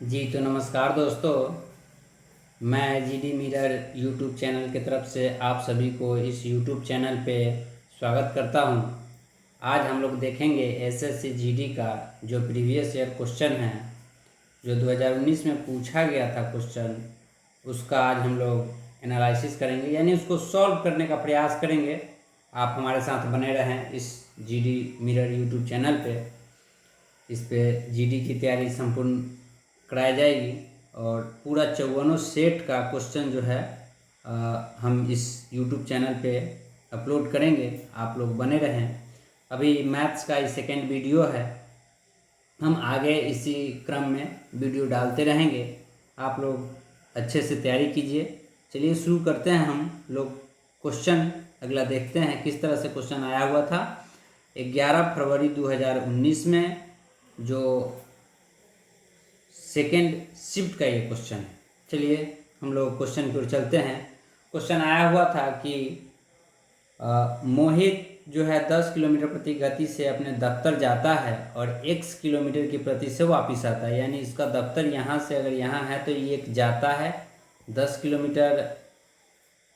जी तो नमस्कार दोस्तों, मैं जीडी मिरर यूट्यूब चैनल की तरफ से आप सभी को इस यूट्यूब चैनल पे स्वागत करता हूं। आज हम लोग देखेंगे एसएससी जीडी का जो प्रीवियस ईयर क्वेश्चन है, जो 2019 में पूछा गया था क्वेश्चन, उसका आज हम लोग एनालिसिस करेंगे, यानी उसको सॉल्व करने का प्रयास करेंगे। आप हमारे साथ बने रहें इस जीडी मिरर यूट्यूब चैनल पे। इस पे जीडी की तैयारी संपूर्ण कराई जाएगी और पूरा 54 सेट का क्वेश्चन जो है हम इस यूट्यूब चैनल पे अपलोड करेंगे। आप लोग बने रहें। अभी मैथ्स का ये सेकेंड वीडियो है, हम आगे इसी क्रम में वीडियो डालते रहेंगे। आप लोग अच्छे से तैयारी कीजिए। चलिए शुरू करते हैं हम लोग। क्वेश्चन अगला देखते हैं किस तरह से क्वेश्चन आया हुआ था। 11 फरवरी 2019 में जो सेकेंड शिफ्ट का ये क्वेश्चन है। चलिए हम लोग क्वेश्चन की ओर चलते हैं। क्वेश्चन आया हुआ था कि मोहित जो है 10 किलोमीटर प्रति गति से अपने दफ्तर जाता है और x किलोमीटर की प्रति से वापस आता है। यानी इसका दफ्तर यहाँ से अगर यहाँ है तो ये जाता है 10 किलोमीटर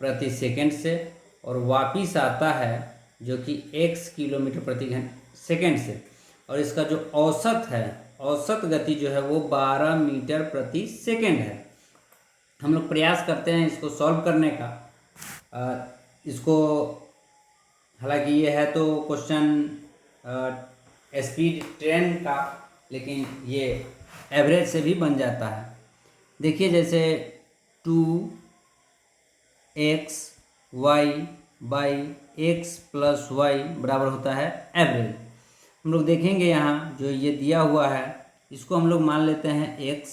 प्रति सेकंड से और वापस आता है जो कि x किलोमीटर प्रति सेकंड से। और इसका जो औसत है, औसत गति जो है वो 12 मीटर प्रति सेकंड है। हम लोग प्रयास करते हैं इसको सॉल्व करने का। इसको हालांकि ये है तो क्वेश्चन स्पीड ट्रेन का, लेकिन ये एवरेज से भी बन जाता है। देखिए जैसे 2x y by x plus y बराबर होता है एवरेज। हम लोग देखेंगे यहाँ जो ये दिया हुआ है इसको हम लोग मान लेते हैं x,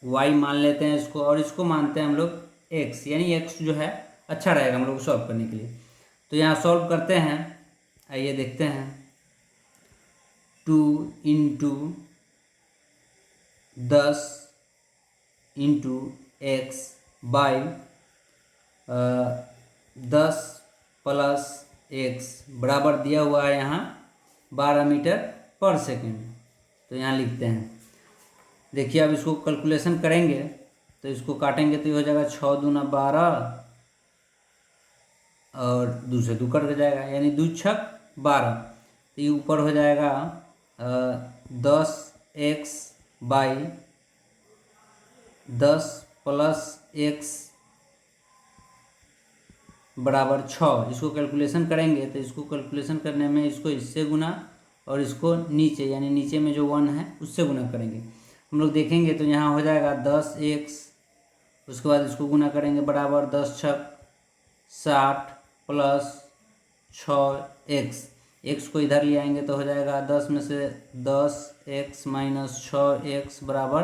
y मान लेते हैं इसको, और इसको मानते हैं हम लोग x, यानी x जो है अच्छा रहेगा हम लोग सॉल्व करने के लिए। तो यहाँ सॉल्व करते हैं। आइए देखते हैं। 2 into 10 into x by 10 plus x बराबर दिया हुआ है यहाँ 12 मीटर पर सेकेंड। तो यहाँ लिखते हैं। देखिए अब इसको कैलकुलेशन करेंगे तो इसको काटेंगे तो ये हो जाएगा 6 दूना 12 और 2 से 2 कट जाएगा, यानी 2 छक 12। तो ये ऊपर हो जाएगा 10x बाई 10 प्लस एक्स बराबर 6। इसको कैलकुलेशन करेंगे तो इसको कैलकुलेशन करने में इसको इससे गुना और इसको नीचे, यानी नीचे में जो 1 है उससे गुना करेंगे। हम लोग देखेंगे तो यहाँ हो जाएगा 10x, उसके बाद इसको गुना करेंगे बराबर 10 छक 60 प्लस 6x। x को इधर ले आएंगे तो हो जाएगा 10 में से 10x माइनस 6x बराबर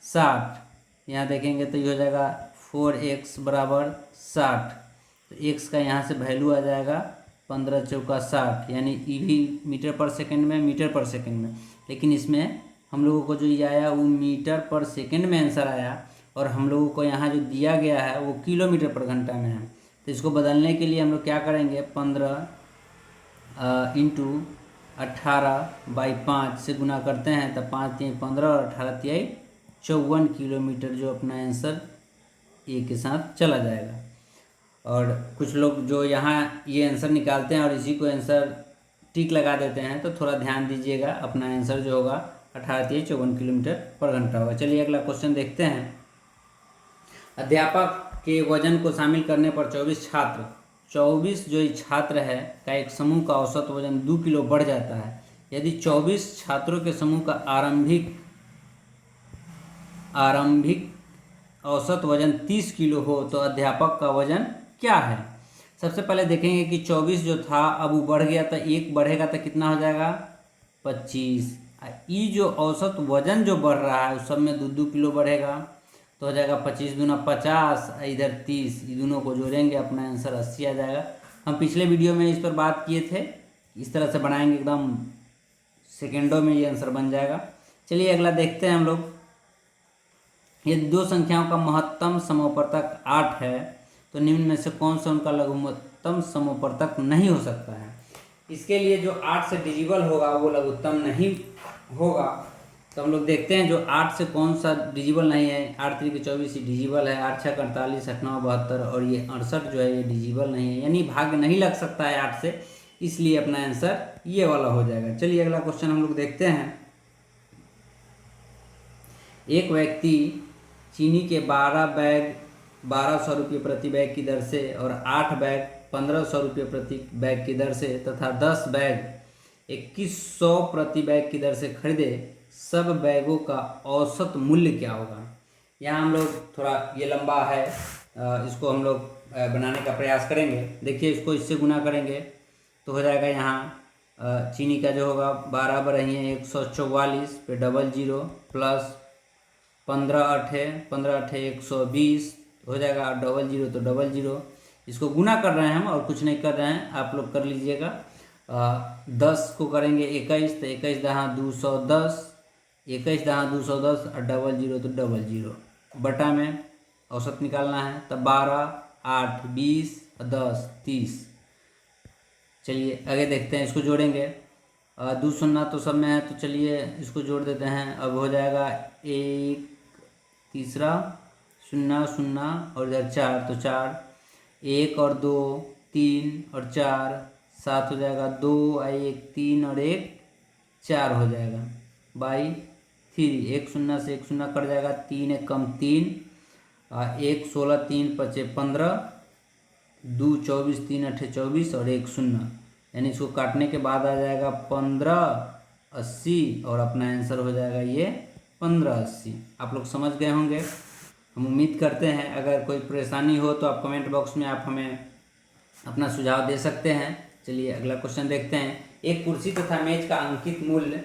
60। यहाँ देखेंगे तो ये हो जाएगा 4x बराबर 60। तो x का यहाँ से वैल्यू आ जाएगा 15 चौका 60, यानी ई भी मीटर पर सेकंड में, मीटर पर सेकंड में। लेकिन इसमें हम लोगों को जो ये आया वो मीटर पर सेकंड में आंसर आया, और हम लोगों को यहाँ जो दिया गया है वो किलोमीटर पर घंटा में है। तो इसको बदलने के लिए हम लोग क्या करेंगे, 15 इंटू 18 बाई 5 से गुना करते हैं तो 5 3 15 और 18 3 54 किलोमीटर जो अपना आंसर ए के साथ चला जाएगा। और कुछ लोग जो यहाँ ये आंसर निकालते हैं और इसी को आंसर टिक लगा देते हैं, तो थोड़ा ध्यान दीजिएगा। अपना आंसर जो होगा 18 3 54 किलोमीटर पर घंटा होगा। चलिए अगला क्वेश्चन देखते हैं। अध्यापक के वजन को शामिल करने पर 24 जो छात्र है का एक समूह का औसत वजन 2 किलो बढ़ जाता है। यदि 24 छात्रों के समूह का आरंभिक औसत वजन 30 किलो हो तो अध्यापक का वजन क्या है। सबसे पहले देखेंगे कि 24 जो था अब वो बढ़ गया, तो 1 बढ़ेगा तो कितना हो जाएगा 25। ये जो औसत वजन जो बढ़ रहा है उस सब में 2 किलो बढ़ेगा, तो हो जाएगा 25 दूना 50, इधर 30, ये दोनों को जोड़ेंगे अपना आंसर 80 आ जाएगा। हम पिछले वीडियो में इस पर बात किए थे, इस तरह से बनाएंगे एकदम सेकेंडों में ये आंसर बन जाएगा। चलिए अगला देखते हैं हम लोग। यदि 2 संख्याओं का महत्तम समवर्तक 8 है तो निम्न में से कौन सा उनका लघुत्तम समवर्तक नहीं हो सकता है। इसके लिए जो 8 से डिजिबल होगा वो लघुत्तम नहीं होगा। तो हम लोग देखते हैं जो 8 से कौन सा डिजिबल नहीं है। 8 3 के 24 ही डिजिबल है, 8 6 48, 8 9 72 और ये 68 जो है ये डिजिबल नहीं है, यानी भाग नहीं लग सकता है 8 से, इसलिए अपना आंसर ये वाला हो जाएगा। चलिए अगला क्वेश्चन हम लोग देखते हैं। एक व्यक्ति चीनी के 12 बैग 1200 रुपये प्रति बैग की दर से और 8 बैग 1500 रुपये प्रति बैग की दर से तथा 10 बैग 2100 प्रति बैग की दर से खरीदे, सब बैगों का औसत मूल्य क्या होगा। यहाँ हम लोग थोड़ा ये लंबा है, इसको हम लोग बनाने का प्रयास करेंगे। देखिए इसको इससे गुना करेंगे तो हो जाएगा यहाँ चीनी का जो होगा 12 रही है 144 पे डबल जीरो प्लस 15 अठे 120 हो जाएगा, डबल जीरो तो डबल जीरो, इसको गुना कर रहे हैं हम और कुछ नहीं कर रहे हैं, आप लोग कर लीजिएगा। 10 को करेंगे 21 तो 21 दहा 210, 21 दहा 210 और डबल जीरो तो डबल जीरो, बटा में औसत निकालना है तब 12 8 20 10 30। चलिए आगे देखते हैं, इसको जोड़ेंगे। 2 शून्य तो सब में है तो चलिए इसको जोड़ देते हैं। अब हो जाएगा 1 तीसरा 0 0 और इधर 4 तो 4, 1 और 2 3 और 4 7 हो जाएगा, 2 1 3 और 1 4 हो जाएगा बाई 3। 1 शून्य से 1 शून्य कट जाएगा, 3 1 कम 3, 1 16 3 5 15, 2 24 3 8 24 और 1 शून्य, यानी इसको काटने के बाद आ जाएगा 1580 और अपना आंसर हो जाएगा ये 1580। आप लोग समझ गए होंगे, हम उम्मीद करते हैं। अगर कोई परेशानी हो तो आप कमेंट बॉक्स में आप हमें अपना सुझाव दे सकते हैं। चलिए अगला क्वेश्चन देखते हैं। एक कुर्सी तथा मेज का अंकित मूल्य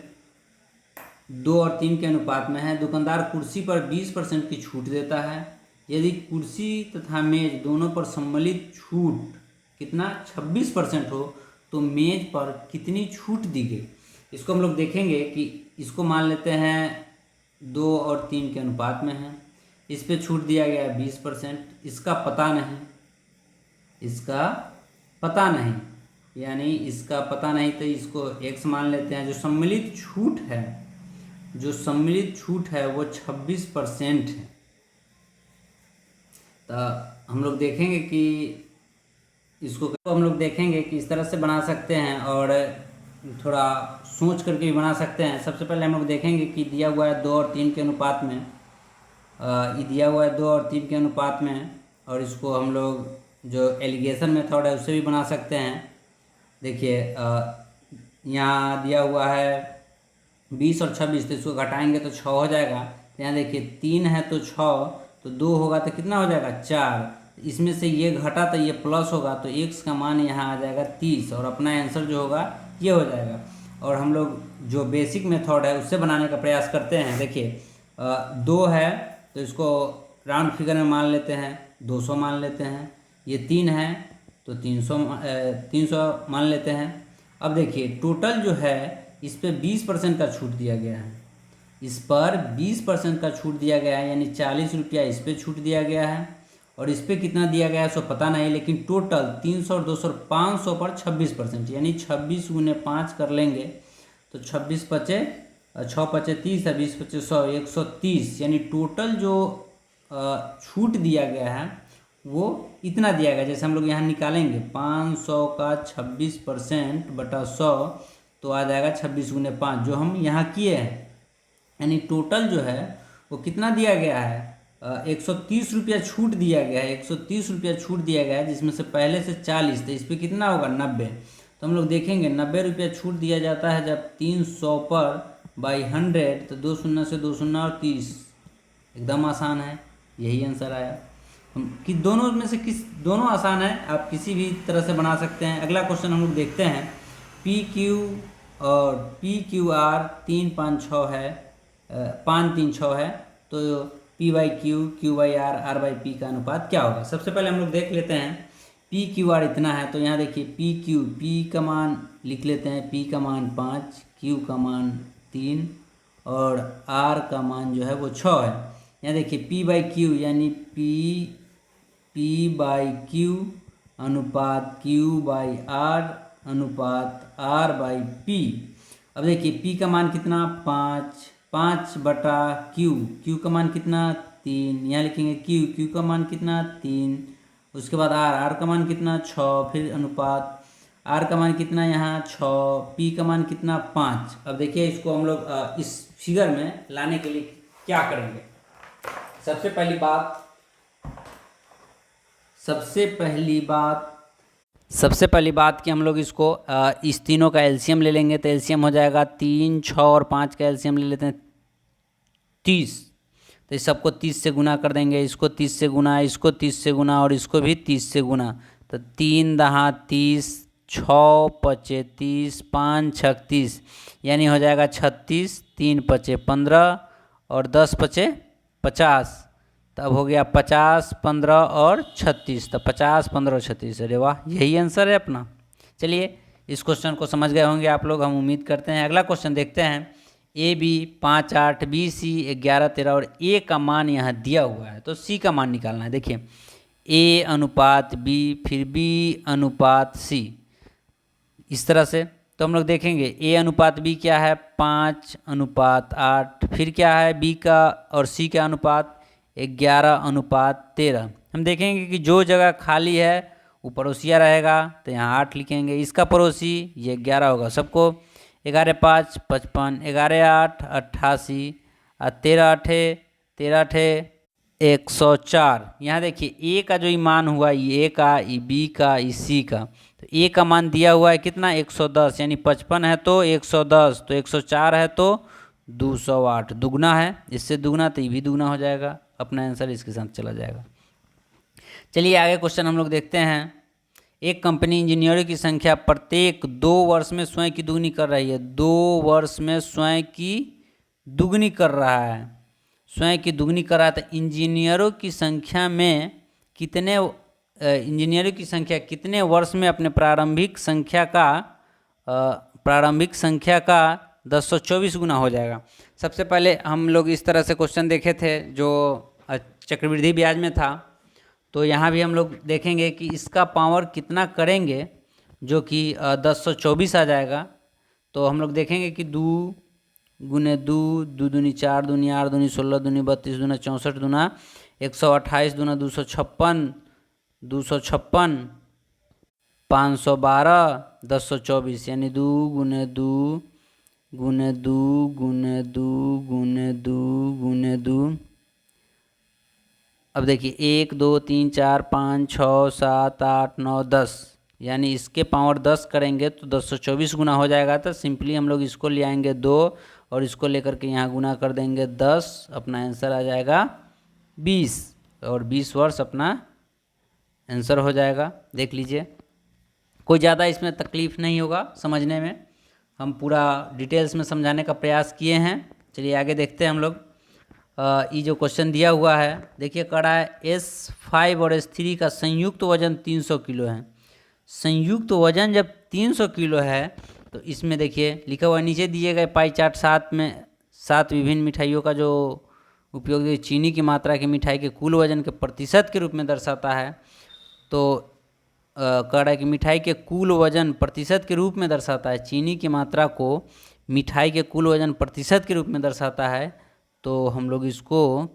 2 और 3 के अनुपात में है। दुकानदार कुर्सी पर 20% की छूट देता है। यदि कुर्सी तथा मेज दोनों पर सम्मिलित छूट कितना 26% हो तो मेज पर कितनी छूट दी गई। इसको हम लोग देखेंगे कि इसको मान लेते हैं 2 और 3 के अनुपात में है, इस पे छूट दिया गया 20%, इसका पता नहीं, इसका पता नहीं, यानी इसका पता नहीं तो इसको x मान लेते हैं। जो सम्मिलित छूट है, जो सम्मिलित छूट है वो 26% है। तो हम लोग देखेंगे कि इसको हम लोग देखेंगे कि इस तरह से बना सकते हैं और थोड़ा सोच करके भी बना सकते हैं। सबसे पहले हम लोग देखेंगे कि दिया हुआ है 2 और 3 के अनुपात में, ये दिया हुआ है 2 और 3 के अनुपात में, और इसको हम लोग जो एलिगेशन मेथड है उससे भी बना सकते हैं। देखिए यहाँ दिया हुआ है 20 और 26, तो इसको घटाएंगे तो 6 हो जाएगा। यहाँ देखिए 3 है तो 6, तो 2 होगा तो कितना हो जाएगा 4, इसमें से ये घटा तो ये प्लस होगा, तो x का मान यहाँ आ जाएगा 30 और अपना आंसर जो होगा ये हो जाएगा। और हम लोग जो बेसिक मेथड है उससे बनाने का प्रयास करते हैं। देखिए 2 है तो इसको राउंड फिगर में मान लेते हैं, 200 मान लेते हैं। ये 3 है तो 300 मान लेते हैं। अब देखिए टोटल जो है इस पे 20% का छूट दिया गया है, इस पर 20% का छूट दिया गया है, यानी 40 रुपया इस पर छूट दिया गया है और इस पर कितना दिया गया है सो पता नहीं, लेकिन टोटल 300 और 200 500 पर 26%, यानी 26 गुने 5 कर लेंगे तो 26 पचे 6 पचे 30 है, 20 पचे 100, 130, यानी टोटल जो छूट दिया गया है वो इतना दिया गया। जैसे हम लोग यहाँ निकालेंगे 500 का 26% बटा 100 तो आ जाएगा 26 गुने 5 जो हम यहाँ किए हैं, यानी टोटल जो है वो कितना दिया गया है 130 रुपया छूट दिया गया है, 130 रुपया छूट दिया गया है, जिसमें से पहले से 40, तो इस पर कितना होगा 90। तो हम लोग देखेंगे 90 रुपया छूट दिया जाता है जब 300 पर बाई 100, तो 2 शून्य से 2 शून्य और 30, एकदम आसान है, यही आंसर आया। कि दोनों में से दोनों आसान है, आप किसी भी तरह से बना सकते हैं। अगला क्वेश्चन हम लोग देखते हैं। पी क्यू और पी क्यू आर 3 5 6 है, 5 3 6 है, तो P by Q, Q by R, R by P का अनुपात क्या होगा। सबसे पहले हम लोग देख लेते हैं P क्यू आर इतना है, तो यहाँ देखिए P क्यू, P का मान लिख लेते हैं, P का मान 5, Q का मान 3 और R का मान जो है वो 6 है। यहाँ देखिए P बाई क्यू यानी P बाई क्यू अनुपात Q बाई R अनुपात R बाई P। अब देखिए P का मान कितना 5, 5/Q, Q का मान कितना 3, यहाँ लिखेंगे Q का मान कितना 3, उसके बाद R का मान कितना 6, फिर अनुपात R का मान कितना यहाँ 6, P का मान कितना 5। अब देखिए इसको हम लोग इस फिगर में लाने के लिए क्या करेंगे। सबसे पहली बात कि हम लोग इसको इस तीनों का एलसीएम ले लेंगे, तो एलसीएम हो जाएगा 3, 6 और 5 का एलसीएम ले लेते हैं 30। तो इस सबको 30 से गुना कर देंगे, इसको 30 से गुना, इसको 30 से गुना और इसको भी 30 से गुना। तो 3 दहा 30, 6 पचे 30, 5 छक 30, यानी हो जाएगा 36, 3 पचे 15 और 10 पचे 50। तब हो गया 50, 15 और 36, तो 50, 15 और 36। अरे वाह, यही आंसर है अपना। चलिए इस क्वेश्चन को समझ गए होंगे आप लोग, हम उम्मीद करते हैं। अगला क्वेश्चन देखते हैं। AB 5, 8, BC 11, 13 और A का मान यहाँ दिया हुआ है, तो C का मान निकालना है। देखिए A अनुपात B, फिर B अनुपात C, इस तरह से। तो हम लोग देखेंगे A अनुपात B क्या है 5/8, फिर क्या है B का और C का अनुपात 11/13। हम देखेंगे कि जो जगह खाली है वो पड़ोसिया रहेगा, तो यहाँ 8 लिखेंगे। इसका पड़ोसी ये 11 होगा। सबको 11 5 55, 11 8 88 और 13 104। यहाँ देखिए ए का जो मान हुआ, ये ए का, ये बी का, ये सी का। तो ए का मान दिया हुआ है कितना 110, यानी 55 है तो 110, तो 104 है तो 208। दुगना है, इससे दुगना तो ये भी दुगना हो जाएगा। अपना आंसर इसके साथ चला जाएगा। चलिए आगे क्वेश्चन हम लोग देखते हैं। एक कंपनी इंजीनियरों की संख्या प्रत्येक 2 वर्ष में स्वयं की दुगनी कर रही है। 2 वर्ष में स्वयं की दुगनी कर रहा है, स्वयं की दुगनी कर रहा है। तो इंजीनियरों की संख्या में कितने वर्ष में अपने प्रारंभिक संख्या का 1024 गुना हो जाएगा। सबसे पहले हम लोग इस तरह से क्वेश्चन देखे थे जो चक्रवृद्धि ब्याज में था। तो यहाँ भी हम लोग देखेंगे कि इसका पावर कितना करेंगे, जो कि 1024 आ जाएगा। तो हम लोग देखेंगे कि 2 गुने 2, 2 दूनी 4, दूनी 8, दूनी 16, दूनी 32, दूना 64, दूना 128, दूना 256, 512, 1024, यानी 2 गुने 2 गुने 2 गुने 2 गुने 2 गुने 2। अब देखिए 1 2 3 4 5 6 7 8 9 10, यानी इसके पावर 10 करेंगे तो 1024 गुना हो जाएगा। तो सिंपली हम लोग इसको ले आएंगे 2 और इसको लेकर के यहाँ गुना कर देंगे 10, अपना आंसर आ जाएगा 20 और 20 वर्ष अपना आंसर हो जाएगा। देख लीजिए, कोई ज़्यादा इसमें तकलीफ़ नहीं होगा समझने में। हम पूरा डिटेल्स में समझाने का प्रयास किए हैं। चलिए आगे देखते हैं हम लोग। ये जो क्वेश्चन दिया हुआ है, देखिए कह रहा है S5 और S3 का संयुक्त वजन 300 किलो है। संयुक्त वजन जब 300 किलो है तो इसमें देखिए लिखा हुआ नीचे दिए गए पाई चार्ट 7 में 7 विभिन्न मिठाइयों का जो उपयोग चीनी की मात्रा की मिठाई के कुल वजन के प्रतिशत के रूप में दर्शाता है। तो कह रहा है कि मिठाई के कुल वजन प्रतिशत के रूप में दर्शाता है, चीनी की मात्रा को मिठाई के कुल वजन प्रतिशत के रूप में दर्शाता है। तो हम लोग इसको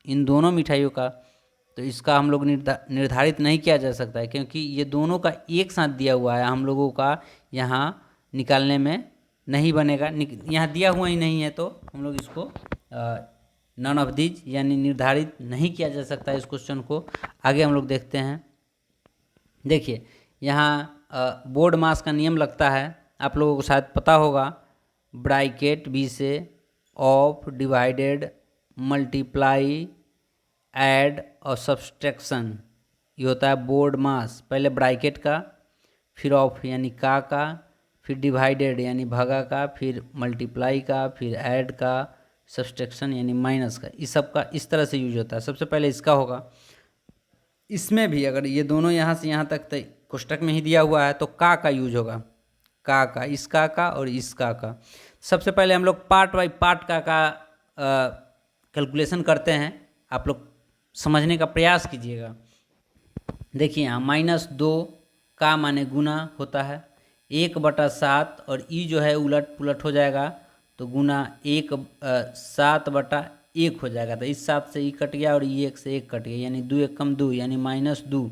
इन दोनों मिठाइयों का, तो इसका हम लोग निर्धारित नहीं किया जा सकता है, क्योंकि ये दोनों का एक साथ दिया हुआ है। हम लोगों का यहाँ निकालने में नहीं बनेगा, यहाँ दिया हुआ ही नहीं है, तो हम लोग इसको नॉन ऑफ दीज यानी निर्धारित नहीं किया जा सकता है इस क्वेश्चन को। आगे हम लोग देखते हैं। देखिए यहाँ बोर्ड मास का नियम लगता है, आप लोगों को शायद पता होगा। ब्रैकेट बी से ऑफ, डिवाइडेड, मल्टीप्लाई, ऐड और सब्सट्रैक्शन, ये होता है बोर्ड मास। पहले ब्रैकेट का, फिर ऑफ यानी का, फिर डिवाइडेड यानी भागा का, फिर मल्टीप्लाई का, फिर ऐड का, सब्सट्रैक्शन यानी माइनस का। इस सब का इस तरह से यूज होता है। सबसे पहले इसका होगा। इसमें भी अगर ये दोनों यहाँ से यहाँ तक कोष्टक में ही दिया हुआ है तो का यूज होगा। का, इस का और इस का। सबसे पहले हम लोग पार्ट बाई पार्ट का कैलकुलेशन करते हैं। आप लोग समझने का प्रयास कीजिएगा। देखिए यहाँ -2 का माने गुना होता है 1/7, और ई जो है उलट पुलट हो जाएगा तो गुना 7/1 हो जाएगा। तो इस 7 से 1 कट गया और ये 1 से 1 कट गया, यानी 2 एकम 2 यानी -2।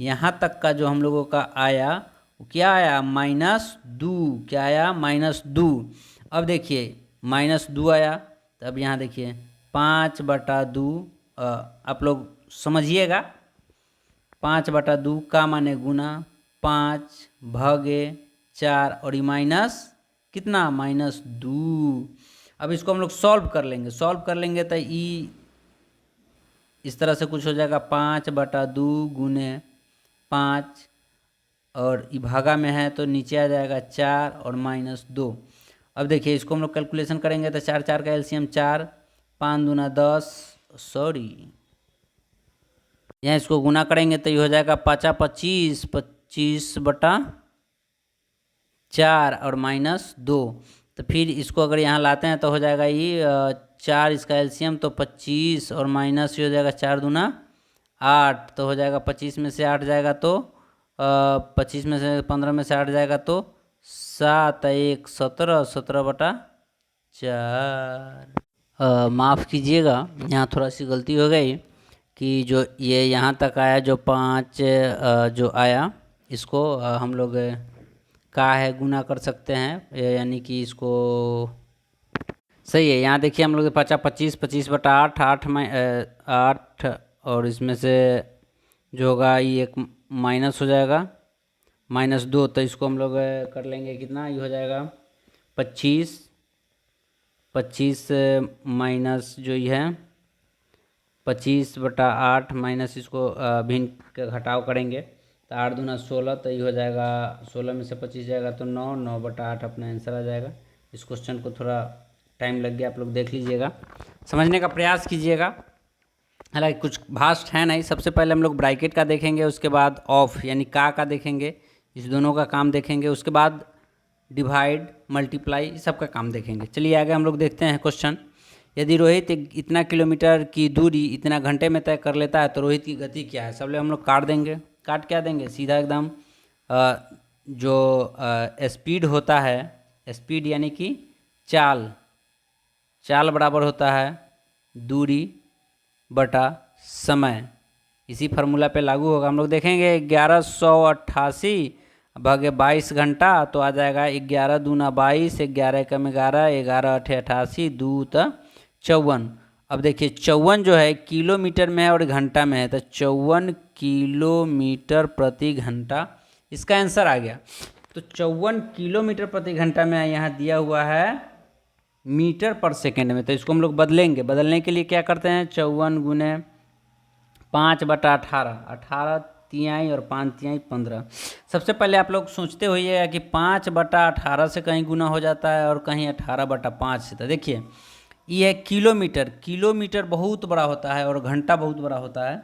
यहाँ तक का जो हम लोगों का आया वो क्या आया, -2। क्या आया, -2। अब देखिए -2 आया, तो अब यहाँ देखिए 5/2, आप लोग समझिएगा। 5/2 का माने गुना 5/4 और ये माइनस कितना, -2। अब इसको हम लोग सॉल्व कर लेंगे तो ई इस तरह से कुछ हो जाएगा, 5/2 गुने 5 और ई भागा में है तो नीचे आ जाएगा 4 और -2। अब देखिए इसको हम लोग कैलकुलेशन करेंगे तो 4 4 का एलसीएम 4, 5 दूना 10, सॉरी यहाँ इसको गुना करेंगे तो ये हो जाएगा 5 25, 25/4 और -2। तो फिर इसको अगर यहाँ लाते हैं तो हो जाएगा ये 4 इसका एलसीएम तो 25 और माइनस ये हो जाएगा 4 दूना 8, तो हो जाएगा 25 में से 8 जाएगा तो 25 में से 15 में से 8 जाएगा तो 7 1 17, 17/4। माफ़ कीजिएगा, यहाँ थोड़ा सी गलती हो गई कि जो ये यहाँ तक आया, जो 5 जो आया इसको हम लोग का है गुना कर सकते हैं, यानी कि इसको सही है। यहाँ देखिए हम लोग 5 25, 25/8, 8 में 8 और इसमें से जो होगा ये एक माइनस हो जाएगा -2, तो इसको हम लोग कर लेंगे कितना, ये हो जाएगा 25 25 माइनस जो ये है 25/8 माइनस इसको भिन्न का घटाव करेंगे तो 8 दूना 16, तो ये हो जाएगा 16 में से 25 जाएगा तो 9, 9/8 अपना आंसर आ जाएगा। इस क्वेश्चन को थोड़ा टाइम लग गया, आप लोग देख लीजिएगा, समझने का प्रयास कीजिएगा। हालांकि कुछ भास्ट है नहीं। सबसे पहले हम लोग ब्रैकेट का देखेंगे, उसके बाद ऑफ यानी का देखेंगे, इस दोनों का काम देखेंगे, उसके बाद डिवाइड मल्टीप्लाई सब का काम देखेंगे। चलिए आगे हम लोग देखते हैं क्वेश्चन। यदि रोहित इतना किलोमीटर की दूरी इतना घंटे में तय कर लेता है तो रोहित की गति क्या है। सबले हम लोग काट देंगे। काट क्या देंगे, सीधा एकदम जो स्पीड होता है, स्पीड यानी कि चाल बराबर होता है दूरी बटा समय। इसी फार्मूला पे लागू होगा। हम लोग देखेंगे 1188 भागे 22 घंटा तो आ जाएगा 11 दूना 22, 11 एकम 11, 11 अठे 88, 2 तो 54। अब देखिए 54 जो है किलोमीटर में है और घंटा में है, तो 54 किलोमीटर प्रति घंटा इसका आंसर आ गया। तो 54 किलोमीटर प्रति घंटा में यहाँ दिया हुआ है मीटर पर सेकेंड में, तो इसको हम लोग बदलेंगे। बदलने के लिए क्या करते हैं, 54 गुने 5/18, 18 तिहाई और 5 तिहाई 15। सबसे पहले आप लोग सोचते होइएगा कि 5/18 से कहीं गुना हो जाता है और कहीं 18/5 से। तो देखिए ये है किलोमीटर, किलोमीटर बहुत बड़ा होता है और घंटा बहुत बड़ा होता है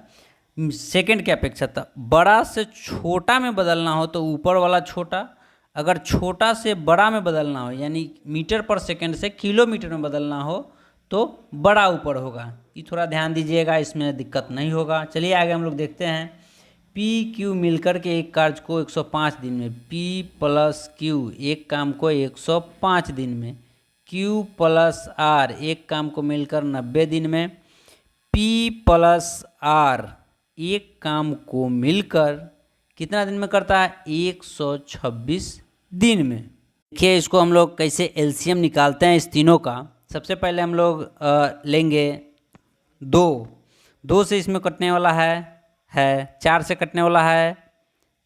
सेकंड के अपेक्षा। तो बड़ा से छोटा में बदलना हो तो ऊपर वाला छोटा, अगर छोटा से बड़ा में बदलना हो यानी मीटर पर सेकंड से किलोमीटर में बदलना हो तो बड़ा ऊपर होगा। ये थोड़ा ध्यान दीजिएगा, इसमें दिक्कत नहीं होगा। चलिए आगे हम लोग देखते हैं। पी क्यू मिलकर के एक कार्य को 105 दिन में, पी प्लस क्यू एक काम को 105 दिन में, क्यू प्लस आर एक काम को मिलकर 90 दिन में, पी प्लस आर एक काम को मिलकर कितना दिन में करता है, 126 दिन में। देखिए इसको हम लोग कैसे एलसीएम निकालते हैं इस तीनों का। सबसे पहले हम लोग लेंगे 2 से इसमें कटने वाला है 4 से कटने वाला है,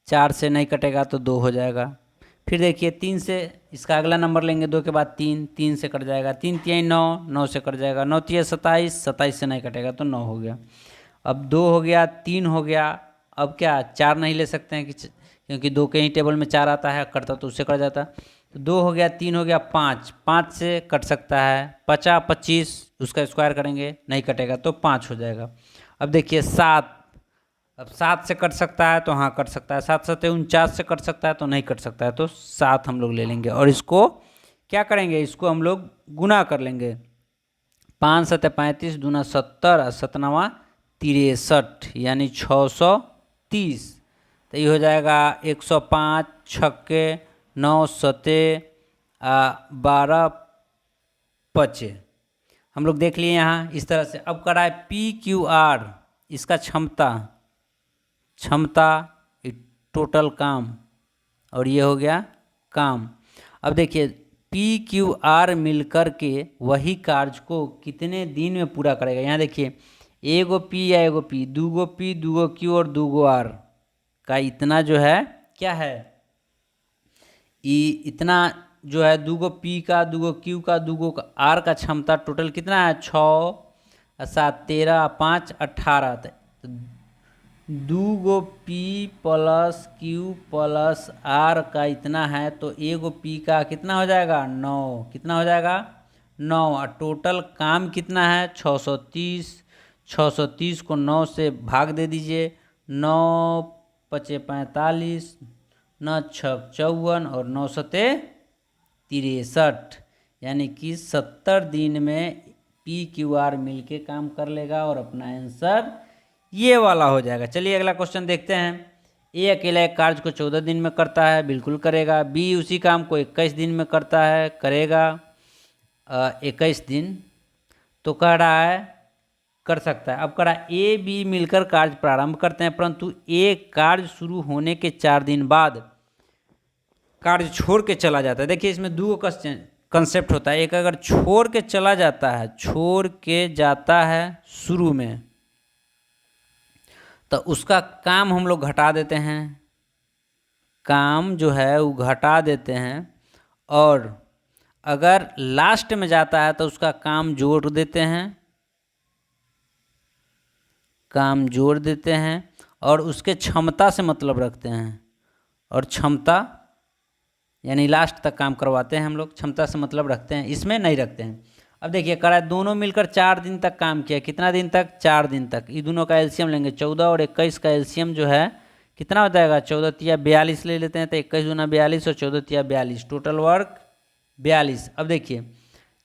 4 से नहीं कटेगा तो 2 हो जाएगा। फिर देखिए 3 से इसका अगला नंबर लेंगे, 2 के बाद 3 से कट जाएगा, 3 तिहाई 9, 9 से कट जाएगा, 9 तिहाई 27, 27 से नहीं कटेगा तो 9 हो गया। अब 2 हो गया, 3 हो गया। अब क्या 4 नहीं ले सकते हैं क्योंकि 2 के ही टेबल में 4 आता है, कटता तो उससे कट जाता। तो 2 हो गया, 3 हो गया, 5 से कट सकता है, 50 25 उसका स्क्वायर करेंगे नहीं कटेगा तो 5 हो जाएगा। अब देखिए 7, अब 7 से कट सकता है तो हाँ कट सकता है, 7 7 49 से कट सकता है तो नहीं कट सकता है, तो 7 हम लोग ले लेंगे और इसको क्या करेंगे, इसको हम लोग गुना कर लेंगे। 5 7 35 दूना 70 और 7 63 यानी 630। तो ये हो जाएगा 105 छक्के 9 सते 12 बचे। हम लोग देख लिए यहाँ इस तरह से। अब करा है PQR, इसका क्षमता टोटल काम, और ये हो गया काम। अब देखिए PQR मिलकर के वही कार्य को कितने दिन में पूरा करेगा। यहाँ देखिए एगो P या एगो P, दूगो P, दूगो Q और दूगो R का इतना जो है क्या है, इतना जो है दूगो P का, दूगो Q का, दूगो R का क्षमता टोटल कितना है, 6 7 13 5 18। तो दूगो P plus Q plus R का इतना है, तो एगो P का कितना हो जाएगा, 9। कितना हो जाएगा, 9। और टोटल काम कितना है, 630। 630 को 9 से भाग दे दीजिए, 9 पचे 45, 9 छक 54 और 9 सते 63, यानी कि 70 दिन में PQR मिल के काम कर लेगा और अपना आंसर ये वाला हो जाएगा। चलिए अगला क्वेश्चन देखते हैं। ए अकेला एक कार्य को 14 दिन में करता है, बिल्कुल करेगा। बी उसी काम को 21 दिन में करता है, करेगा 21 दिन। तो कह रहा है कर सकता है। अब कह रहा है ए बी मिलकर कार्य प्रारंभ करते हैं, परंतु ए कार्य शुरू होने के 4 दिन बाद कार्य छोड़ के चला जाता है। देखिए इसमें दो कंसेप्ट होता है। एक अगर छोड़ के चला जाता है, छोड़ के जाता है शुरू में, तो उसका काम हम लोग घटा देते हैं, काम जो है वो घटा देते हैं। और अगर लास्ट में जाता है तो उसका काम जोड़ देते हैं, काम जोड़ देते हैं और उसके क्षमता से मतलब रखते हैं। और क्षमता यानी लास्ट तक काम करवाते हैं हम लोग, क्षमता से मतलब रखते हैं, इसमें नहीं रखते हैं। अब देखिए करा है दोनों मिलकर 4 दिन तक काम किया। कितना दिन तक, 4 दिन तक। ये दोनों का एलसीएम लेंगे, 14 और 21 का एलसीएम जो है कितना हो जाएगा, 14 तिया 42 ले लेते हैं, तो 21 दूना 42 और 14 तिया 42, टोटल वर्क 42। अब देखिए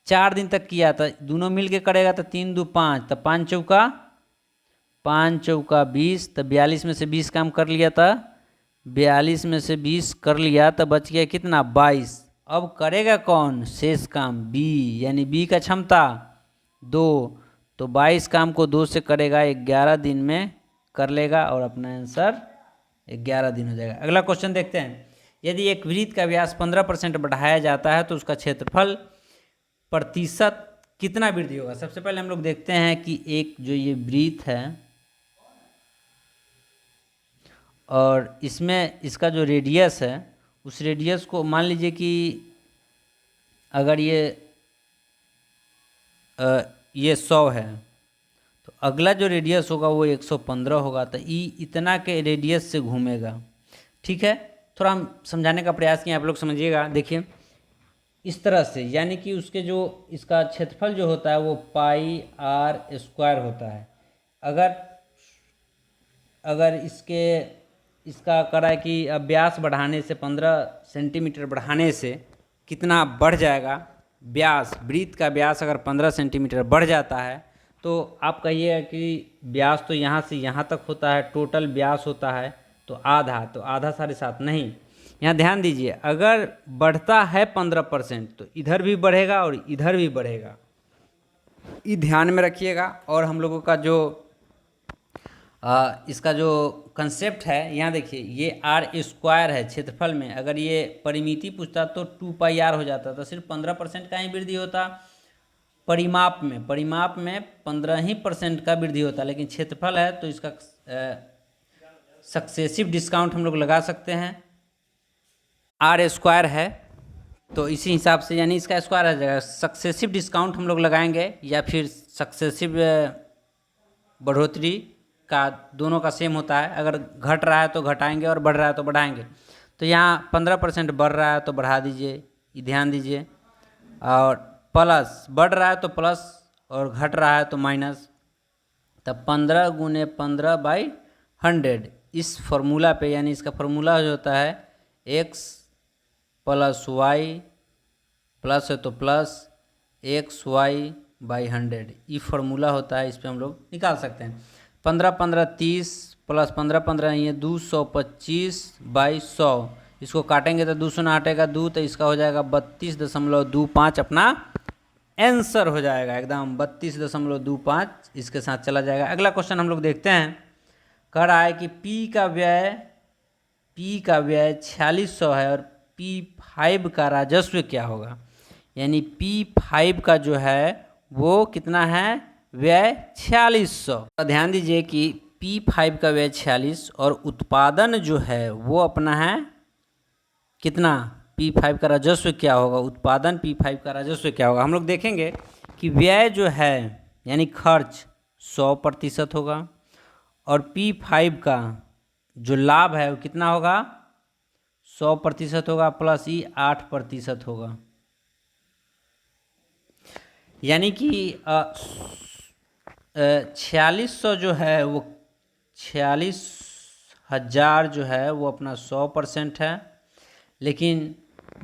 4 दिन तक किया था, दोनों मिल के करेगा तो 3 2 5, तो 5 चौका 20, तो 42 में से 20 काम कर लिया था, 42 में से 20 कर लिया तो बच गया कितना, 22। अब करेगा कौन, शेष काम बी, यानी बी का क्षमता 2, तो 22 काम को 2 से करेगा, 11 दिन में कर लेगा और अपना आंसर 11 दिन हो जाएगा। अगला क्वेश्चन देखते हैं। यदि एक वृत्त का व्यास 15% बढ़ाया जाता है तो उसका क्षेत्रफल प्रतिशत कितना वृद्धि होगा। सबसे पहले हम लोग देखते हैं कि एक जो ये वृत्त है और इसमें इसका जो रेडियस है, उस रेडियस को मान लीजिए कि अगर ये 100 है तो अगला जो रेडियस होगा वो 115 होगा, तो इतना के रेडियस से घूमेगा। ठीक है, थोड़ा हम समझाने का प्रयास किए, आप लोग समझिएगा। देखिए इस तरह से, यानी कि उसके जो इसका क्षेत्रफल जो होता है वो πr² होता है। अगर इसका करा है कि व्यास बढ़ाने से 15 सेंटीमीटर बढ़ाने से कितना बढ़ जाएगा व्यास, वृत्त का व्यास अगर 15 सेंटीमीटर बढ़ जाता है तो आप कहिएगा कि व्यास तो यहाँ से यहाँ तक होता है, टोटल व्यास होता है तो आधा, तो आधा 7.5 नहीं। यहाँ ध्यान दीजिए, अगर बढ़ता है 15% तो इधर भी बढ़ेगा और इधर भी बढ़ेगा, ये ध्यान में रखिएगा। और हम लोगों का जो इसका जो कंसेप्ट है, यहाँ देखिए ये r² है क्षेत्रफल में। अगर ये परिमिति पूछता तो 2πr हो जाता, तो सिर्फ 15% का ही वृद्धि होता। परिमाप में 15% का वृद्धि होता, लेकिन क्षेत्रफल है तो इसका सक्सेसिव डिस्काउंट हम लोग लगा सकते हैं। r² है तो इसी हिसाब से, यानी इसका स्क्वायर आ जाएगा, सक्सेसिव डिस्काउंट हम लोग लगाएंगे या फिर सक्सेसिव बढ़ोतरी का, दोनों का सेम होता है। अगर घट रहा है तो घटाएंगे और बढ़ रहा है तो बढ़ाएंगे। तो यहाँ 15% बढ़ रहा है तो बढ़ा दीजिए, ये ध्यान दीजिए। और प्लस बढ़ रहा है तो प्लस और घट रहा है तो माइनस। तब 15 × 15/100 इस फॉर्मूला पे, यानी इसका फॉर्मूला जो होता है x + y प्लस है तो प्लस xy/100, ये फॉर्मूला होता है। इस पर हम लोग निकाल सकते हैं। 15 15 30 प्लस 15 15 ये 225/100, इसको काटेंगे तो 2 शून्य हटेगा 2, तो इसका हो जाएगा 32.25 अपना आंसर हो जाएगा एकदम 32.25 इसके साथ चला जाएगा। अगला क्वेश्चन हम लोग देखते हैं। कह रहा है कि P का व्यय 4600 है और P5 का राजस्व क्या होगा। यानी P5 का जो है वो कितना है, व्यय 4600। ध्यान दीजिए कि P5 का व्यय 46 और उत्पादन जो है वो अपना है कितना, P5 का राजस्व क्या होगा, उत्पादन P5 का राजस्व क्या होगा। हम लोग देखेंगे कि व्यय जो है यानी खर्च 100% होगा और P5 का जो लाभ है वो कितना होगा, 100% होगा प्लस ही 8% होगा। यानी कि 4600 जो है वो 46,000 जो है वो अपना 100% है, लेकिन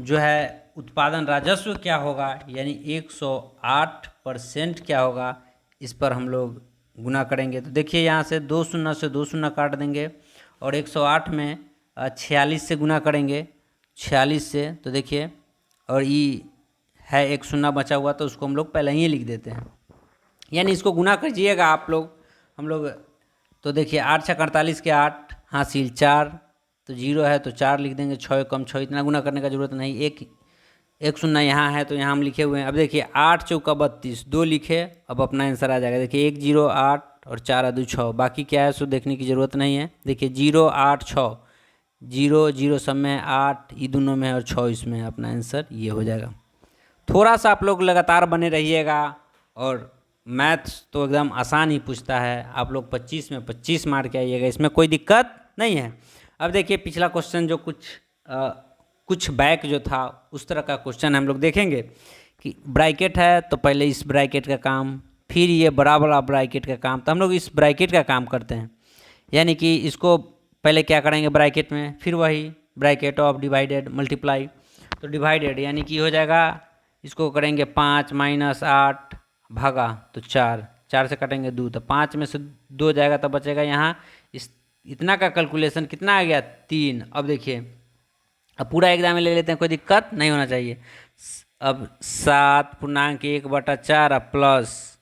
जो है उत्पादन राजस्व क्या होगा यानी 108% क्या होगा, इस पर हम लोग गुना करेंगे। तो देखिए यहाँ से 2 शून्य से 2 शून्य काट देंगे और 108 में 46 से गुना करेंगे, 46 से, तो देखिए और ये है एक शून्य बचा हुआ तो उसको हम लोग पहले ही लिख देते हैं। यानी इसको गुना कीजिएगा आप लोग, हम लोग, तो देखिए 8 छः 48 के 8 हासिल 4, तो 0 है तो 4 लिख देंगे, 6 कम 6, इतना गुना करने का जरूरत नहीं। एक शून्य यहाँ है तो यहाँ हम लिखे हुए हैं। अब देखिए 8 चौका 32, 2 लिखे, अब अपना आंसर आ जाएगा। देखिए 1 0 8 और 4 2 6, बाकी क्या है सो देखने की ज़रूरत नहीं है। देखिए 0 8 6, 0 0 सब में 8 ये दोनों में और 6 इसमें, अपना आंसर ये हो जाएगा। थोड़ा सा आप लोग लगातार बने रहिएगा और मैथ्स तो एकदम आसान ही पूछता है। आप लोग 25 में 25 मार के आइएगा, इसमें कोई दिक्कत नहीं है। अब देखिए पिछला क्वेश्चन जो कुछ बैक जो था उस तरह का क्वेश्चन हम लोग देखेंगे कि ब्रैकेट है तो पहले इस ब्रैकेट का काम, फिर ये बड़ा बड़ा ब्रैकेट का काम, तो हम लोग इस ब्रैकेट का काम करते हैं। यानी कि इसको पहले क्या करेंगे ब्रैकेट में, फिर वही ब्रैकेट ऑफ डिवाइडेड मल्टीप्लाई, तो डिवाइडेड यानी कि हो जाएगा, इसको करेंगे 5 - 8 भागा तो 4, 4 से कटेंगे 2, तो 5 में से 2 जाएगा तो बचेगा यहाँ इस इतना का कैलकुलेशन कितना आ गया 3। अब देखिए अब पूरा एग्जाम में ले लेते हैं, कोई दिक्कत नहीं होना चाहिए। अब 7.1/4 प्लस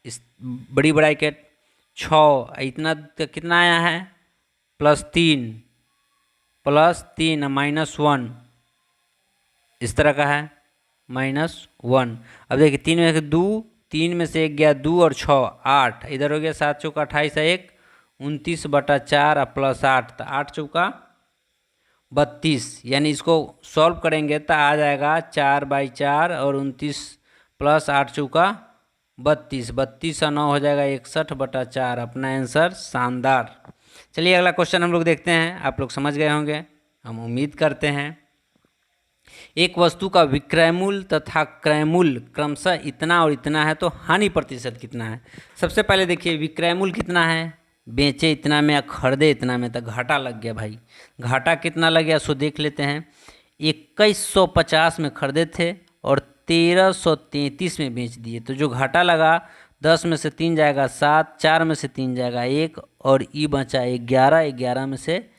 इस बड़ी ब्रैकेट 6, इतना कितना आया है +3 -1 इस तरह का है -1। अब देखिए 3 में से 2, 3 में से 1 गया 2 और 6 8, इधर हो गया 7 चौका 28 है 1, 29/4 प्लस 8, तो 8 चौका 32। यानी इसको सॉल्व करेंगे तो आ जाएगा 4/4 और 29 प्लस 8 चौका 32, 32 और 9 हो जाएगा 61/4, अपना आंसर शानदार। चलिए अगला क्वेश्चन हम लोग देखते हैं। आप लोग समझ गए होंगे, हम उम्मीद करते हैं। एक वस्तु का विक्रय मूल्य तथा क्रय मूल्य क्रमशः इतना और इतना है तो हानि प्रतिशत कितना है। सबसे पहले देखिए विक्रय मूल्य कितना है, बेचे इतना में या खरीदे इतना में, तो घाटा लग गया भाई। घाटा कितना लग गया सो देख लेते हैं। 2150 में खरीदे थे और 1333 में बेच दिए, तो जो घाटा लगा 10 में से 3 जाएगा 7, 4 में से 3 जाएगा 1 और ई बचा 11, 11 में से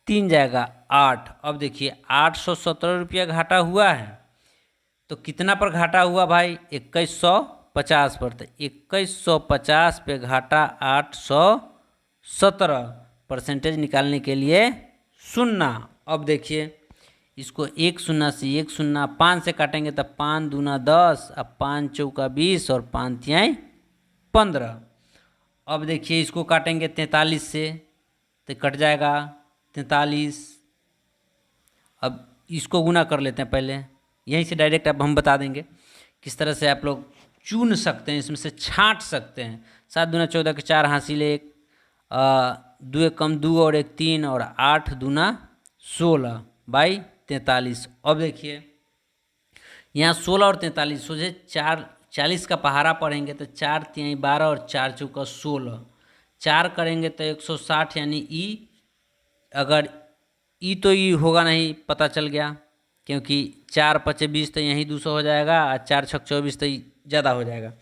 3 जाएगा 8। अब देखिए 817 रुपया घाटा हुआ है, तो कितना पर घाटा हुआ भाई 2150 पर, तो 2150 पे घाटा 817, परसेंटेज निकालने के लिए 0। अब देखिए इसको 1 शून्य से 1 शून्य 5 से काटेंगे तो 5 दूना 10, अब 5 चौका 20 और 5 तिहाई 15। अब देखिए इसको काटेंगे 43 से तो कट जाएगा 43। अब इसको गुना कर लेते हैं पहले, यहीं से डायरेक्ट अब हम बता देंगे किस तरह से आप लोग चुन सकते हैं, इसमें से छांट सकते हैं। 7 दूना 14 के 4 हासिल 1, 2 एक कम 2 और 1 3 और 8 दूना 16/43। अब देखिए यहाँ 16 और 43 सोचे 40 का पहाड़ा पढ़ेंगे तो 4 तिहाई 12 और 4 चौका 16, 4 करेंगे तो 160, यानी ई, अगर ई तो ई होगा नहीं, पता चल गया, क्योंकि 4 × 5 = 20 तो यहीं 200 हो जाएगा और 4 × 6 = 24 तो ज़्यादा हो जाएगा।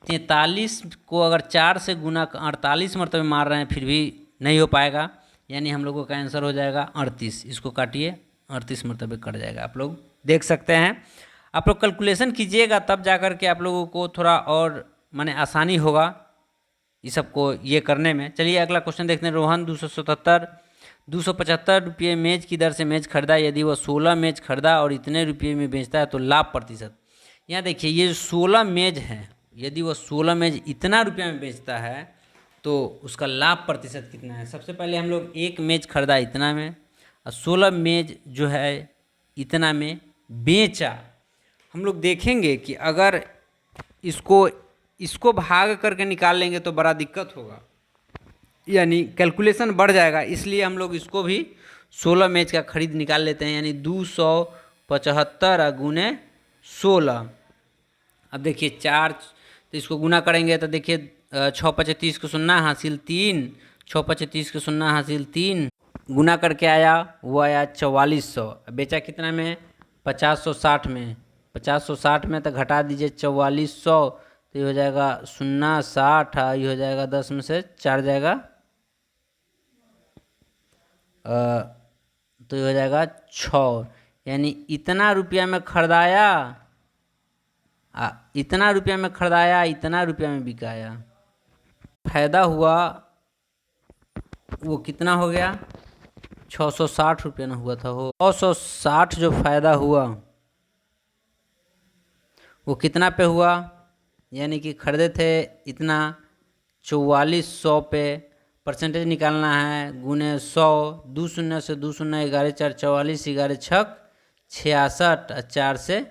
43 को अगर 4 से गुना 48 मरतबे मार रहे हैं फिर भी नहीं हो पाएगा, यानी हम लोगों का आंसर हो जाएगा 38। इसको काटिए 38 मरतबे कट जाएगा, आप लोग देख सकते हैं। आप लोग कैलकुलेशन कीजिएगा तब जा कर के आप लोगों को थोड़ा और माने आसानी होगा ये सबको ये करने में। चलिए अगला क्वेश्चन देखते हैं। रोहन 275 रुपये मेज की दर से मेज खरीदा, यदि वह 16 मेज खरीदा और इतने रुपये में बेचता है तो लाभ प्रतिशत। यहाँ देखिए ये 16 मेज है, यदि वह 16 मेज इतना रुपया में बेचता है तो उसका लाभ प्रतिशत कितना है। सबसे पहले हम लोग एक मेज खरीदा इतना में और 16 मेज जो है इतना में बेचा। हम लोग देखेंगे कि अगर इसको भाग करके निकाल लेंगे तो बड़ा दिक्कत होगा, यानी कैलकुलेशन बढ़ जाएगा। इसलिए हम लोग इसको भी 16 मेज का खरीद निकाल लेते हैं, यानी 275 गुने 16। अब देखिए 4 तो इसको गुना करेंगे तो देखिए 6 5 30 को 0 हासिल 3, 6 5 30 को 0 हासिल 3, गुना करके आया वो आया 4400। बेचा कितना में 5060 में, 5060 में तो घटा दीजिए 4400 तो ये हो जाएगा 0 60, ये हो जाएगा 10 में से 4 जाएगा तो ये हो जाएगा 6, यानी इतना रुपया में खरीदाया, इतना रुपया में खरीदाया, इतना रुपया में बिकाया। फायदा हुआ वो कितना हो गया 660 रुपया ना हुआ था, हो 660 जो फायदा हुआ वो कितना पे हुआ, यानी कि खरीदे थे इतना 4400 पे, परसेंटेज निकालना है गुने 100, 2 शून्य से 2 शून्य 11 4 44, 11 छक 66 और 4 से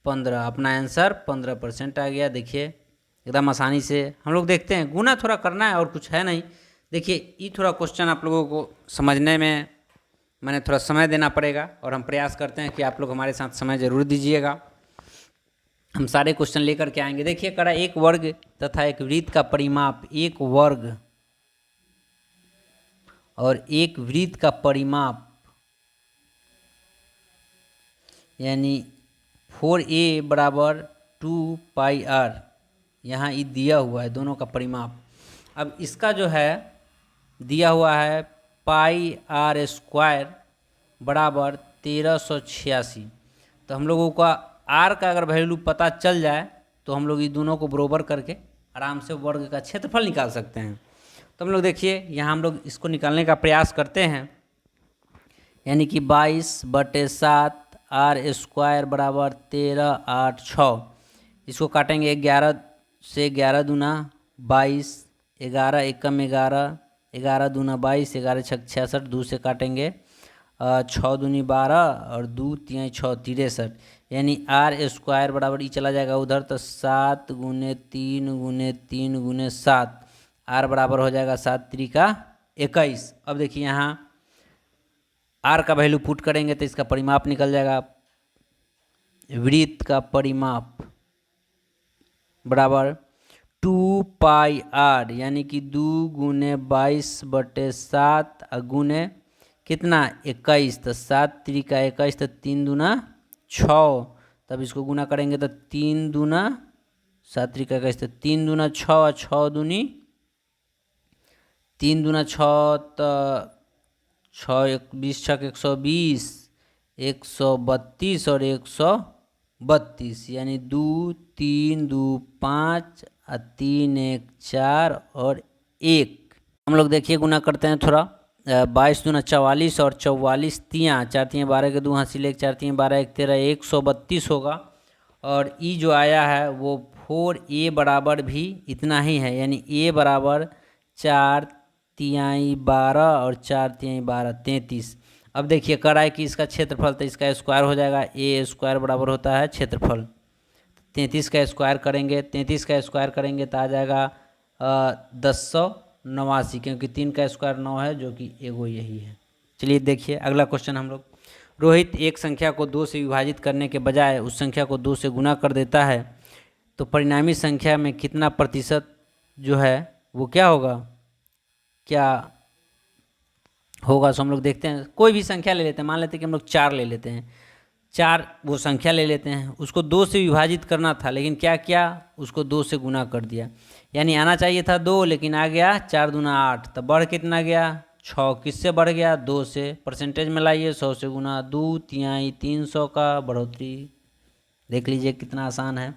15, अपना आंसर 15% आ गया। देखिए एकदम आसानी से हम लोग देखते हैं, गुना थोड़ा करना है और कुछ है नहीं। देखिए ये थोड़ा क्वेश्चन आप लोगों को समझने में मैंने थोड़ा समय देना पड़ेगा और हम प्रयास करते हैं कि आप लोग हमारे साथ समय ज़रूर दीजिएगा। हम सारे क्वेश्चन लेकर के आएंगे। देखिए करा एक वर्ग तथा एक वृत्त का परिमाप, एक वर्ग और एक वृत्त का परिमाप यानी 4a बराबर 2 पाई r, यहाँ ये दिया हुआ है दोनों का परिमाप। अब इसका जो है दिया हुआ है पाई r स्क्वायर बराबर 1386। तो हम लोगों का r का अगर वैल्यू पता चल जाए तो हम लोग ये दोनों को बराबर करके आराम से वर्ग का क्षेत्रफल निकाल सकते हैं। तो हम लोग देखिए यहाँ हम लोग इसको निकालने का प्रयास करते हैं, यानी कि 22/7 r स्क्वायर बराबर 13 8 6। इसको काटेंगे 11 से, 11 दूना 22, 11 एकम 11, 11 दूना 22, 11 छक 66, 2 से काटेंगे 6 दूनी 12 और 2 3 6 63, यानी r स्क्वायर बराबर ये चला जाएगा उधर तो 7 गुने 3 गुने 3 गुने 7, r बराबर हो जाएगा 7 त्रिका 21। अब देखिए यहाँ r का वैल्यू पुट करेंगे तो इसका परिमाप निकल जाएगा। वृत्त का परिमाप बराबर 2 पाई r, यानी कि 2 गुने 22/7 गुने कितना 21, तो 7 त्रिका 21 तो 3 दूना 6, तब इसको गुना करेंगे तो 3 दूना 7 त्रिका 21 तो 3 दूना 6 और 6 दूनी 3 दूना 6 तो 6 20 छक 120, 132 और 132, यानी 2 3 2 5 और 3 1 4 और 1। हम लोग देखिए गुना करते हैं थोड़ा, 22 दूना 44 और 44 तियाँ 4 तियाँ 12 के 2 हासिल 1, 4 तियाँ 12 1 13, 132 होगा। और ई जो आया है वो 4a बराबर भी इतना ही है, यानी a बराबर 4 तिहाई 12 और 4 तिहाई 12 33। अब देखिए करा है कि इसका क्षेत्रफल तो इसका स्क्वायर हो जाएगा, a स्क्वायर बराबर होता है क्षेत्रफल। 33 का स्क्वायर करेंगे, 33 का स्क्वायर करेंगे तो आ जाएगा 1089, क्योंकि 3 का स्क्वायर 9 है जो कि एगो यही है। चलिए देखिए अगला क्वेश्चन हम लोग। रोहित एक संख्या को 2 से विभाजित करने के बजाय उस संख्या को 2 से गुना कर देता है, तो परिणामी संख्या में कितना प्रतिशत जो है वो क्या होगा, क्या होगा। सो हम लोग देखते हैं, कोई भी संख्या ले लेते हैं, मान लेते हैं कि हम लोग 4 ले लेते हैं, 4 वो संख्या ले लेते हैं, उसको 2 से विभाजित करना था लेकिन क्या किया, उसको 2 से गुना कर दिया। यानी आना चाहिए था 2 लेकिन आ गया 4 दूना 8, तो बढ़ कितना गया 6, किससे बढ़ गया 2 से। परसेंटेज में लाइए 100 से गुना, 2 तिहाई 300 का बढ़ोतरी देख लीजिए कितना आसान है।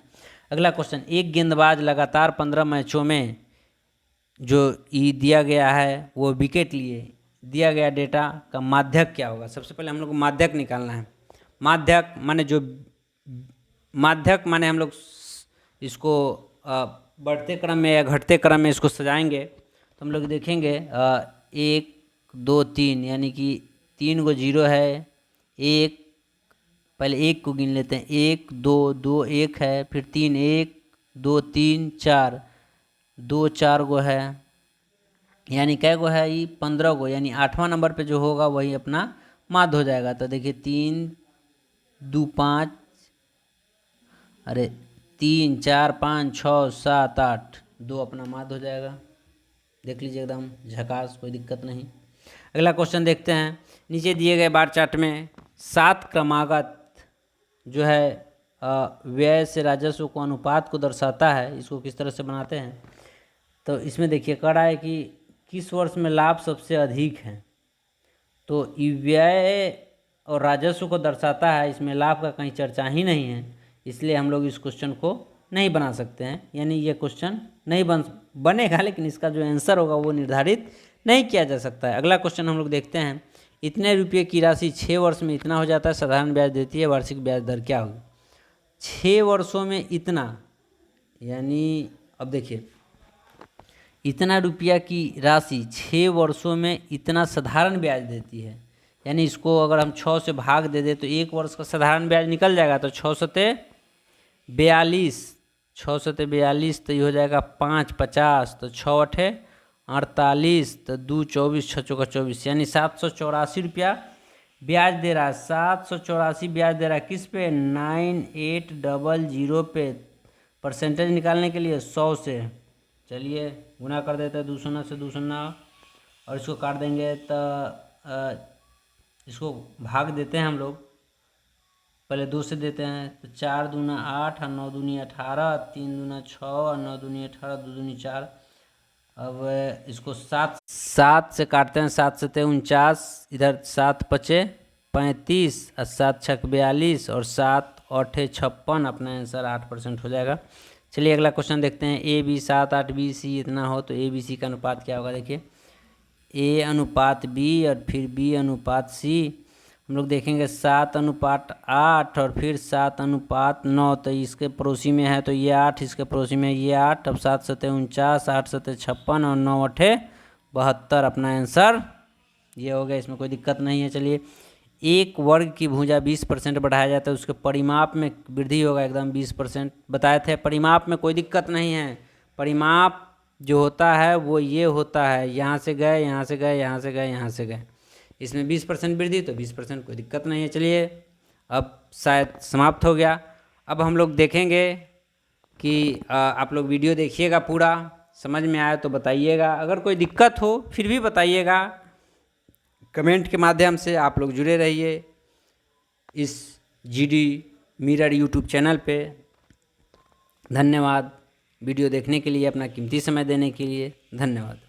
अगला क्वेश्चन, एक गेंदबाज लगातार 15 मैचों में जो दिया गया है वो विकेट लिए, दिया गया डेटा का माध्यक क्या होगा। सबसे पहले हम लोग को माध्यक निकालना है। माध्यक माने हम लोग इसको बढ़ते क्रम में या घटते क्रम में इसको सजाएंगे तो हम लोग देखेंगे 1 2 3, यानी कि 3 को 0 है, एक पहले 1 को गिन लेते हैं, 1 2 2 1 है, फिर 3 1 2 3 4 2 4 गो है, यानी कै गो है ये 15 गो, यानी 8वां नंबर पे जो होगा वही अपना माध्य हो जाएगा। तो देखिए 3 2 5, अरे 3 4 5 6 7 8, 2 अपना माध्य हो जाएगा। देख लीजिए एकदम झकास, कोई दिक्कत नहीं। अगला क्वेश्चन देखते हैं। नीचे दिए गए बार चार्ट में 7 क्रमागत जो है व्यय से राजस्व को अनुपात को दर्शाता है, इसको किस तरह से बनाते हैं। तो इसमें देखिए कह रहा है कि किस वर्ष में लाभ सबसे अधिक है, तो व्यय और राजस्व को दर्शाता है, इसमें लाभ का कहीं चर्चा ही नहीं है, इसलिए हम लोग इस क्वेश्चन को नहीं बना सकते हैं, यानी ये क्वेश्चन नहीं बनेगा, लेकिन इसका जो आंसर होगा वो निर्धारित नहीं किया जा सकता है। अगला क्वेश्चन हम लोग देखते हैं। इतने रुपये की राशि 6 वर्ष में इतना हो जाता है, साधारण ब्याज देती है, वार्षिक ब्याज दर क्या होगी। 6 वर्षों में इतना, यानी अब देखिए इतना रुपया की राशि 6 वर्षों में इतना साधारण ब्याज देती है, यानी इसको अगर हम 6 से भाग दे दें तो 1 वर्ष का साधारण ब्याज निकल जाएगा। तो 6 सते 42, तो ये हो जाएगा 5 50, तो 6 8 48, तो 2 24, 6 चौका 24, यानी 784 रुपया ब्याज दे रहा है। 784 ब्याज दे रहा है किस पे, 9800 पे। परसेंटेज निकालने के लिए 100 से, चलिए गुना कर देते हैं, 2 शून्य से 2 शून्य, और इसको काट देंगे तो इसको भाग देते हैं हम लोग, पहले 2 से देते हैं, तो 4 दूना 8 और 9 दूनी 18, 3 दूना 6 और 9 दूनी 18, 2 दूनी 4। अब इसको 7 से काटते हैं, 7 से 49, इधर 7 पचे 35 और 7 छक 42 और 7 8 56, अपना आंसर 8% हो जाएगा। चलिए अगला क्वेश्चन देखते हैं। ए बी 7 8 बी सी इतना हो तो ए बी सी का अनुपात क्या होगा। देखिए ए अनुपात बी और फिर बी अनुपात सी, हम लोग देखेंगे 7 अनुपात 8 और फिर 7 अनुपात 9, तो इसके पड़ोसी में है तो ये 8, इसके पड़ोसी में ये 8। अब 7 सते 49, 8 सते 56 और 9 8 72, अपना आंसर ये हो गया, इसमें कोई दिक्कत नहीं है। चलिए एक वर्ग की भुजा 20% बढ़ाया जाता है, उसके परिमाप में वृद्धि होगा एकदम 20%, बताए थे। परिमाप में कोई दिक्कत नहीं है, परिमाप जो होता है वो ये होता है, यहाँ से गए यहाँ से गए यहाँ से गए यहाँ से गए, इसमें 20% वृद्धि तो 20%, कोई दिक्कत नहीं है। चलिए अब शायद समाप्त हो गया। अब हम लोग देखेंगे कि आप लोग वीडियो देखिएगा, पूरा समझ में आए तो बताइएगा, अगर कोई दिक्कत हो फिर भी बताइएगा, कमेंट के माध्यम से आप लोग जुड़े रहिए इस जीडी मिरर यूट्यूब चैनल पे। धन्यवाद वीडियो देखने के लिए, अपना कीमती समय देने के लिए धन्यवाद।